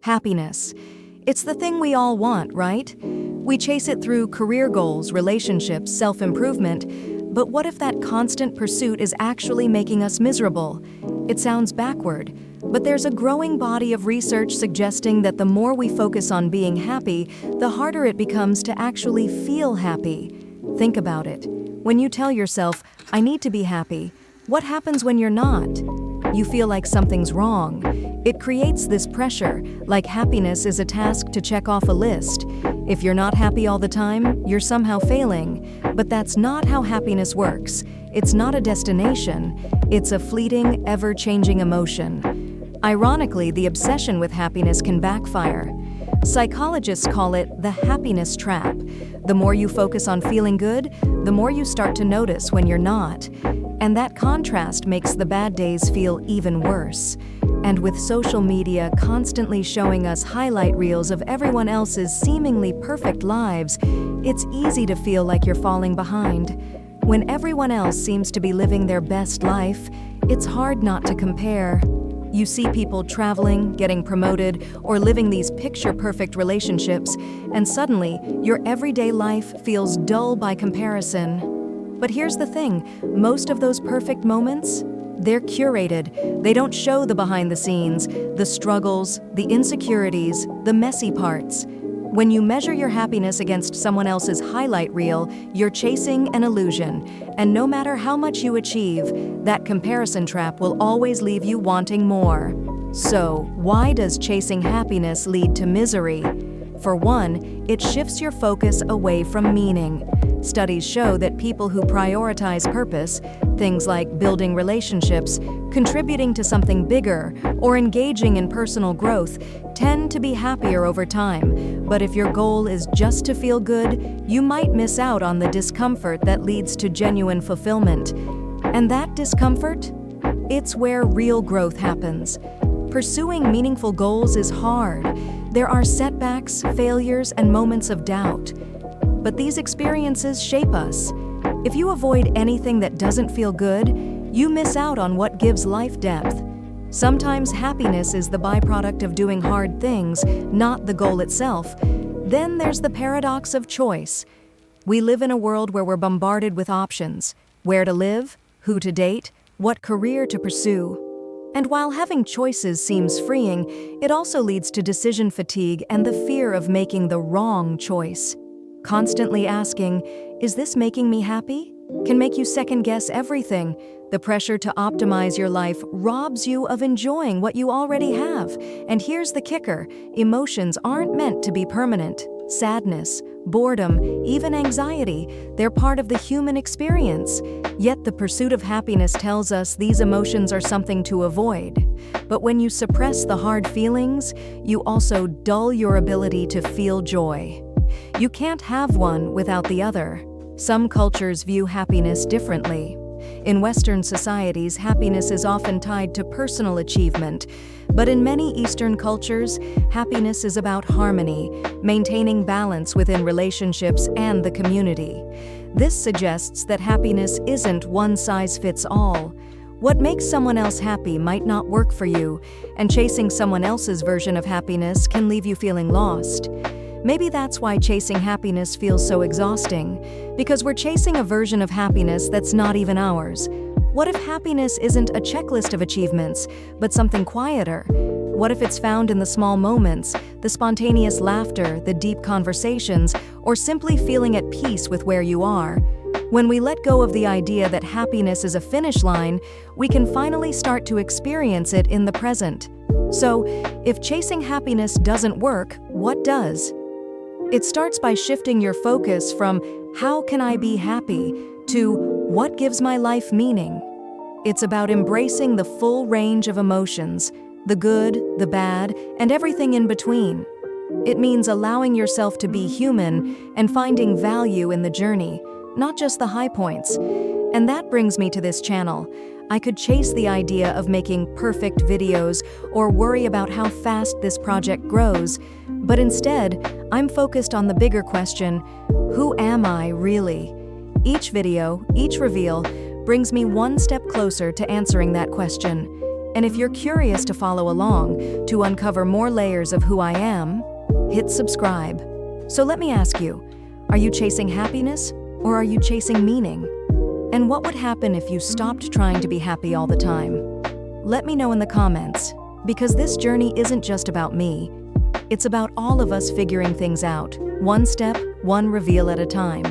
Happiness. It's the thing we all want, right? We chase it through career goals, relationships, self-improvement. But what if that constant pursuit is actually making us miserable? It sounds backward, but there's a growing body of research suggesting that the more we focus on being happy, the harder it becomes to actually feel happy. Think about it. When you tell yourself, "I need to be happy," what happens when you're not? You feel like something's wrong. It creates this pressure, like happiness is a task to check off a list. If you're not happy all the time, you're somehow failing. But that's not how happiness works. It's not a destination. It's a fleeting, ever-changing emotion. Ironically, the obsession with happiness can backfire. Psychologists call it the happiness trap. The more you focus on feeling good, the more you start to notice when you're not. And that contrast makes the bad days feel even worse. And with social media constantly showing us highlight reels of everyone else's seemingly perfect lives, it's easy to feel like you're falling behind. When everyone else seems to be living their best life, it's hard not to compare. You see people traveling, getting promoted, or living these picture-perfect relationships, and suddenly, your everyday life feels dull by comparison. But here's the thing, most of those perfect moments, they're curated. They don't show the behind the scenes, the struggles, the insecurities, the messy parts. When you measure your happiness against someone else's highlight reel, you're chasing an illusion. And no matter how much you achieve, that comparison trap will always leave you wanting more. So, why does chasing happiness lead to misery? For one, it shifts your focus away from meaning. Studies show that people who prioritize purpose, things like building relationships, contributing to something bigger, or engaging in personal growth, tend to be happier over time. But if your goal is just to feel good, you might miss out on the discomfort that leads to genuine fulfillment. And that discomfort? It's where real growth happens. Pursuing meaningful goals is hard. There are setbacks, failures, and moments of doubt. But these experiences shape us. If you avoid anything that doesn't feel good, you miss out on what gives life depth. Sometimes happiness is the byproduct of doing hard things, not the goal itself. Then there's the paradox of choice. We live in a world where we're bombarded with options: where to live, who to date, what career to pursue. And while having choices seems freeing, it also leads to decision fatigue and the fear of making the wrong choice. Constantly asking, "Is this making me happy?" can make you second-guess everything. The pressure to optimize your life robs you of enjoying what you already have. And here's the kicker: emotions aren't meant to be permanent. Sadness, boredom, even anxiety, they're part of the human experience. Yet the pursuit of happiness tells us these emotions are something to avoid. But when you suppress the hard feelings, you also dull your ability to feel joy. You can't have one without the other. Some cultures view happiness differently. In Western societies, happiness is often tied to personal achievement. But in many Eastern cultures, happiness is about harmony, maintaining balance within relationships and the community. This suggests that happiness isn't one size fits all. What makes someone else happy might not work for you, and chasing someone else's version of happiness can leave you feeling lost. Maybe that's why chasing happiness feels so exhausting, because we're chasing a version of happiness that's not even ours. What if happiness isn't a checklist of achievements, but something quieter? What if it's found in the small moments, the spontaneous laughter, the deep conversations, or simply feeling at peace with where you are? When we let go of the idea that happiness is a finish line, we can finally start to experience it in the present. So, if chasing happiness doesn't work, what does? It starts by shifting your focus from "how can I be happy" to "what gives my life meaning?" It's about embracing the full range of emotions, the good, the bad, and everything in between. It means allowing yourself to be human and finding value in the journey, not just the high points. And that brings me to this channel. I could chase the idea of making perfect videos or worry about how fast this project grows, but instead, I'm focused on the bigger question: who am I really? Each video, each reveal, brings me one step closer to answering that question. And if you're curious to follow along, to uncover more layers of who I am, hit subscribe. So let me ask you, are you chasing happiness or are you chasing meaning? And what would happen if you stopped trying to be happy all the time? Let me know in the comments, because this journey isn't just about me. It's about all of us figuring things out, one step, one reveal at a time.